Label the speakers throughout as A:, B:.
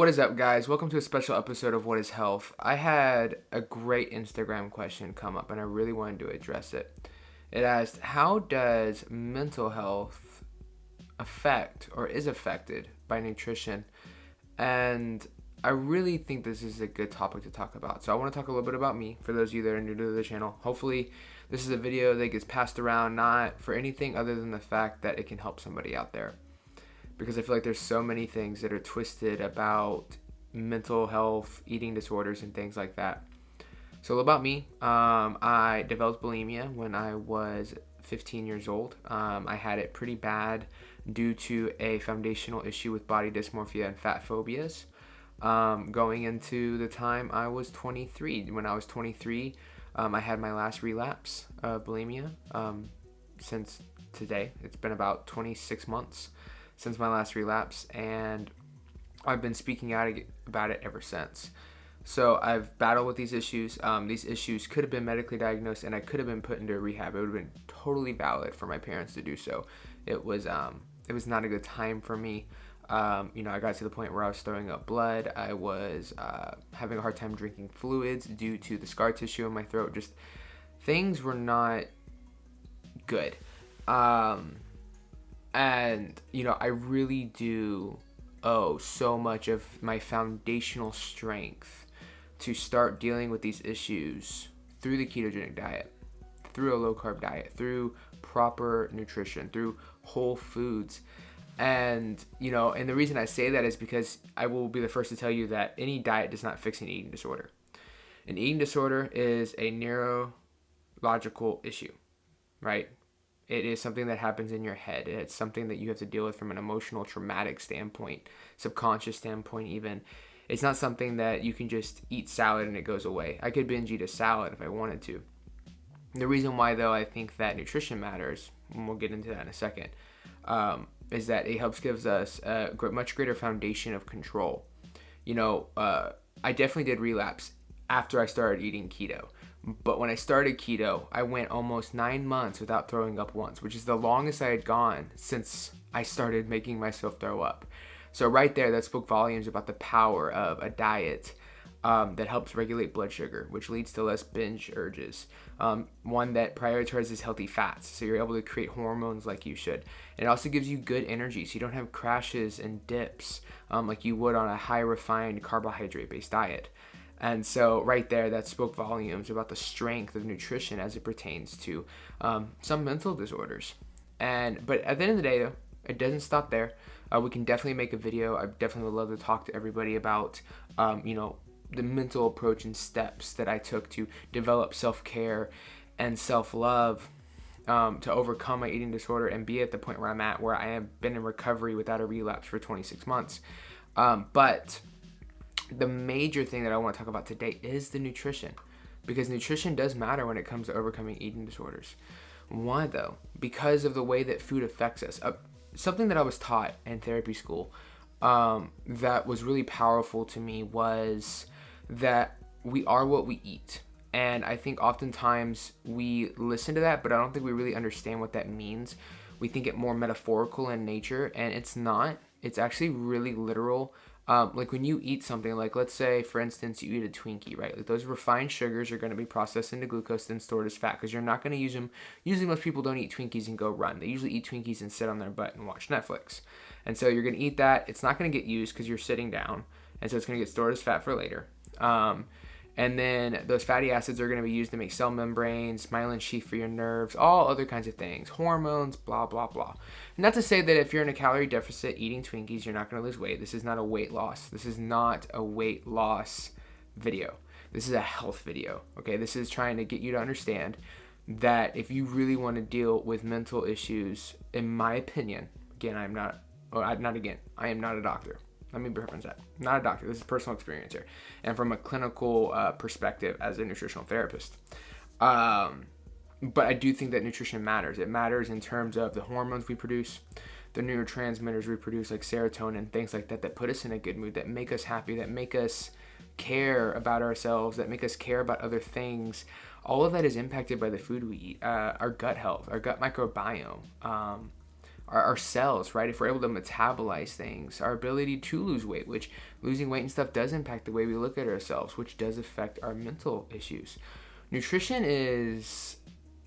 A: What is up, guys? Welcome to a special episode of What is Health. I had a great Instagram question come up and I really wanted to address it. It asked, how does mental health affect or is affected by nutrition? And I really think this is a good topic to talk about. So I want to talk a little bit about me for those of you that are new to the channel. Hopefully this is a video that gets passed around not for anything other than the fact that it can help somebody out there. Because I feel like there's so many things that are twisted about mental health, eating disorders, and things like that. So about me, I developed bulimia when I was 15 years old. I had it pretty bad due to a foundational issue with body dysmorphia and fat phobias. Going into the time I was 23. When I was 23, I had my last relapse of bulimia. Since today, it's been about 26 months since my last relapse, and I've been speaking out about it ever since. So I've battled with these issues. These issues could have been medically diagnosed, and I could have been put into rehab. It would have been totally valid for my parents to do so. It was not a good time for me. I got to the point where I was throwing up blood. I was having a hard time drinking fluids due to the scar tissue in my throat. Just things were not good. And, I really do owe so much of my foundational strength to start dealing with these issues through the ketogenic diet, through a low-carb diet, through proper nutrition, through whole foods. And, and the reason I say that is because I will be the first to tell you that any diet does not fix an eating disorder. An eating disorder is a neurological issue, right? It is something that happens in your head. It's something that you have to deal with from an emotional, traumatic standpoint, subconscious standpoint even. It's not something that you can just eat salad and it goes away. I could binge eat a salad if I wanted to. The reason why, though, I think that nutrition matters, and we'll get into that in a second, is that it gives us a much greater foundation of control. I definitely did relapse after I started eating keto. But when I started keto, I went almost 9 months without throwing up once, which is the longest I had gone since I started making myself throw up. So right there, that spoke volumes about the power of a diet that helps regulate blood sugar, which leads to less binge urges. One that prioritizes healthy fats, so you're able to create hormones like you should. And it also gives you good energy, so you don't have crashes and dips like you would on a high refined carbohydrate-based diet. And so right there, that spoke volumes about the strength of nutrition as it pertains to some mental disorders. But at the end of the day, though, it doesn't stop there. We can definitely make a video. I definitely would love to talk to everybody about, the mental approach and steps that I took to develop self-care and self-love to overcome my eating disorder and be at the point where I'm at, where I have been in recovery without a relapse for 26 months. But the major thing that I want to talk about today is the nutrition, because nutrition does matter when it comes to overcoming eating disorders. Why though? Because of the way that food affects us. Something that I was taught in therapy school that was really powerful to me was that we are what we eat. And I think oftentimes we listen to that, but I don't think we really understand what that means. We think it more metaphorical in nature, and it's not. It's actually really literal. Like when you eat something, like let's say, for instance, you eat a Twinkie, right? Like those refined sugars are going to be processed into glucose and stored as fat because you're not going to use them. Usually most people don't eat Twinkies and go run. They usually eat Twinkies and sit on their butt and watch Netflix. And so you're going to eat that. It's not going to get used because you're sitting down. And so it's going to get stored as fat for later. And then those fatty acids are going to be used to make cell membranes, myelin sheath for your nerves, all other kinds of things, hormones, blah, blah, blah. Not to say that if you're in a calorie deficit eating Twinkies, you're not going to lose weight. This is not a weight loss. This is not a weight loss video. This is a health video, okay? This is trying to get you to understand that if you really want to deal with mental issues, in my opinion, again, I am not a doctor. Let me reference that. Not a doctor. This is personal experience here. And from a clinical perspective as a nutritional therapist. But I do think that nutrition matters. It matters in terms of the hormones we produce, the neurotransmitters we produce like serotonin, things like that put us in a good mood, that make us happy, that make us care about ourselves, that make us care about other things. All of that is impacted by the food we eat. Our gut health, our gut microbiome, our cells, right? If we're able to metabolize things, our ability to lose weight, which losing weight and stuff does impact the way we look at ourselves, which does affect our mental issues. Nutrition is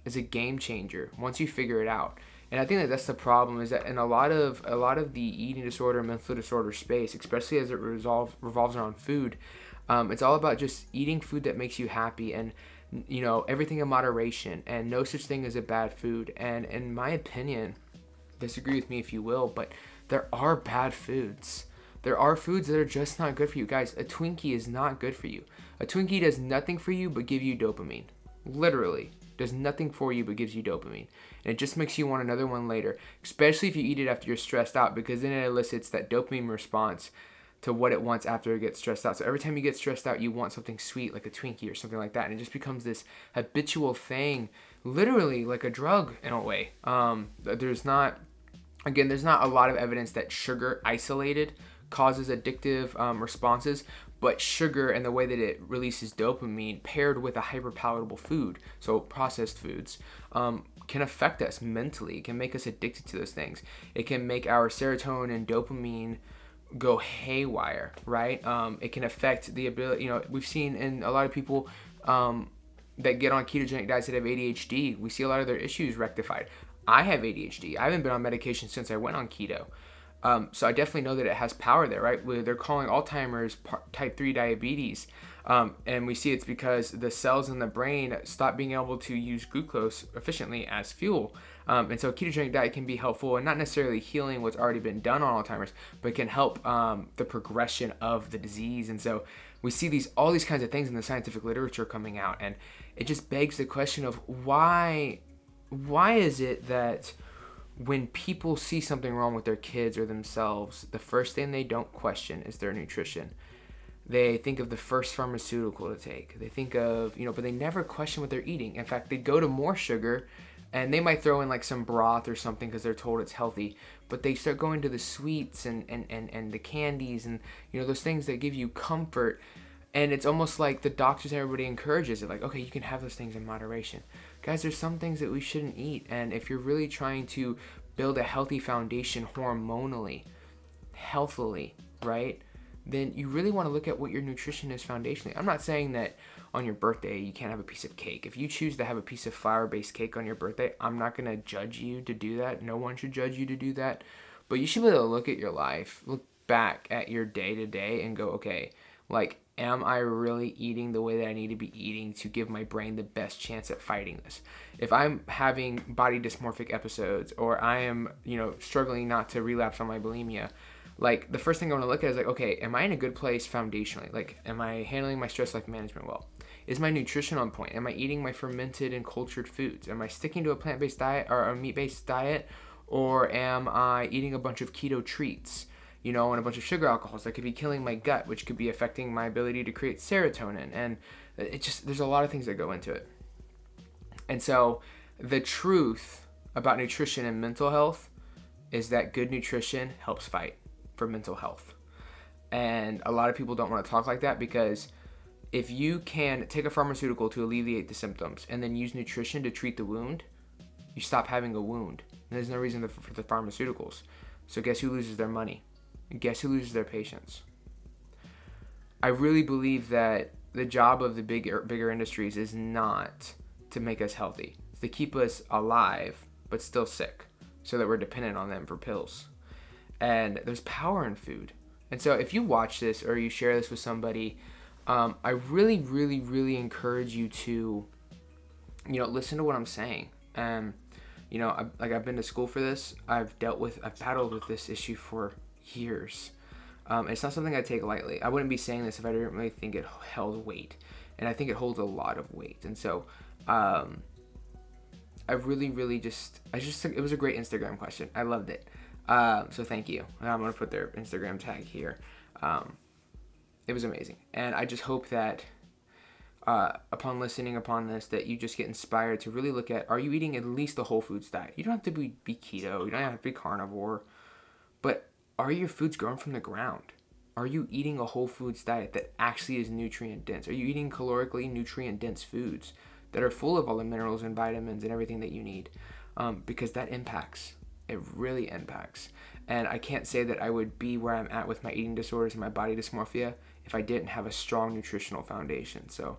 A: a game changer once you figure it out. And I think that that's the problem, is that in a lot of the eating disorder, mental disorder space, especially as it revolves around food, it's all about just eating food that makes you happy, and everything in moderation, and no such thing as a bad food. And in my opinion, disagree with me if you will, but there are bad foods. There are foods that are just not good for you. Guys, a Twinkie is not good for you. A Twinkie does nothing for you but give you dopamine. Literally. Does nothing for you but gives you dopamine. And it just makes you want another one later, especially if you eat it after you're stressed out, because then it elicits that dopamine response to what it wants after it gets stressed out. So every time you get stressed out, you want something sweet like a Twinkie or something like that, and it just becomes this habitual thing, literally like a drug in a way. There's not a lot of evidence that sugar isolated causes addictive responses, but sugar and the way that it releases dopamine paired with a hyperpalatable food, so processed foods, can affect us mentally. It can make us addicted to those things. It can make our serotonin and dopamine go haywire, right? It can affect the ability, we've seen in a lot of people that get on ketogenic diets that have ADHD, we see a lot of their issues rectified. I have ADHD. I haven't been on medication since I went on keto. So I definitely know that it has power there, right? They're calling Alzheimer's type 3 diabetes. And we see it's because the cells in the brain stop being able to use glucose efficiently as fuel. And so a ketogenic diet can be helpful, and not necessarily healing what's already been done on Alzheimer's, but can help the progression of the disease. And so we see all these kinds of things in the scientific literature coming out, and it just begs the question of why is it that when people see something wrong with their kids or themselves, the first thing they don't question is their nutrition. They think of the first pharmaceutical to take. They think of, but they never question what they're eating. In fact, they go to more sugar, and they might throw in like some broth or something because they're told it's healthy. But they start going to the sweets and the candies and, those things that give you comfort. And it's almost like the doctors and everybody encourages it. Like, okay, you can have those things in moderation. Guys, there's some things that we shouldn't eat. And if you're really trying to build a healthy foundation hormonally, healthily, right, then you really want to look at what your nutrition is foundationally. I'm not saying that on your birthday you can't have a piece of cake. If you choose to have a piece of flour-based cake on your birthday, I'm not going to judge you to do that. No one should judge you to do that. But you should be able to look at your life, look back at your day-to-day and go, okay, like, am I really eating the way that I need to be eating to give my brain the best chance at fighting this? If I'm having body dysmorphic episodes, or I am, struggling not to relapse on my bulimia, like, the first thing I want to look at is like, okay, am I in a good place foundationally? Like, am I handling my stress life management well? Is my nutrition on point? Am I eating my fermented and cultured foods? Am I sticking to a plant-based diet or a meat-based diet? Or am I eating a bunch of keto treats? And a bunch of sugar alcohols that could be killing my gut, which could be affecting my ability to create serotonin. And there's a lot of things that go into it. And so the truth about nutrition and mental health is that good nutrition helps fight for mental health. And a lot of people don't want to talk like that, because if you can take a pharmaceutical to alleviate the symptoms and then use nutrition to treat the wound, you stop having a wound. And there's no reason for the pharmaceuticals. So guess who loses their money? Guess who loses their patience? I really believe that the job of the bigger industries is not to make us healthy. It's to keep us alive, but still sick, so that we're dependent on them for pills. And there's power in food. And so if you watch this or you share this with somebody, I really, really, really encourage you to, listen to what I'm saying. I've been to school for this. I've battled with this issue for years. It's not something I take lightly. I wouldn't be saying this if I didn't really think it held weight, and I think it holds a lot of weight. And so I really, really it was a great Instagram question. I loved it. So thank you. I'm going to put their Instagram tag here. It was amazing. And I just hope that upon listening upon this, that you just get inspired to really look at, are you eating at least a whole foods diet? You don't have to be keto. You don't have to be carnivore. But are your foods grown from the ground? Are you eating a whole foods diet that actually is nutrient dense? Are you eating calorically nutrient dense foods that are full of all the minerals and vitamins and everything that you need? Because that impacts It really impacts. And I can't say that I would be where I'm at with my eating disorders and my body dysmorphia if I didn't have a strong nutritional foundation. So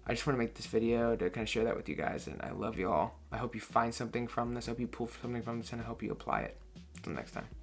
A: I just want to make this video to kind of share that with you guys, and I love you all. I hope you find something from this. I hope you pull something from this, and I hope you apply it. Until next time.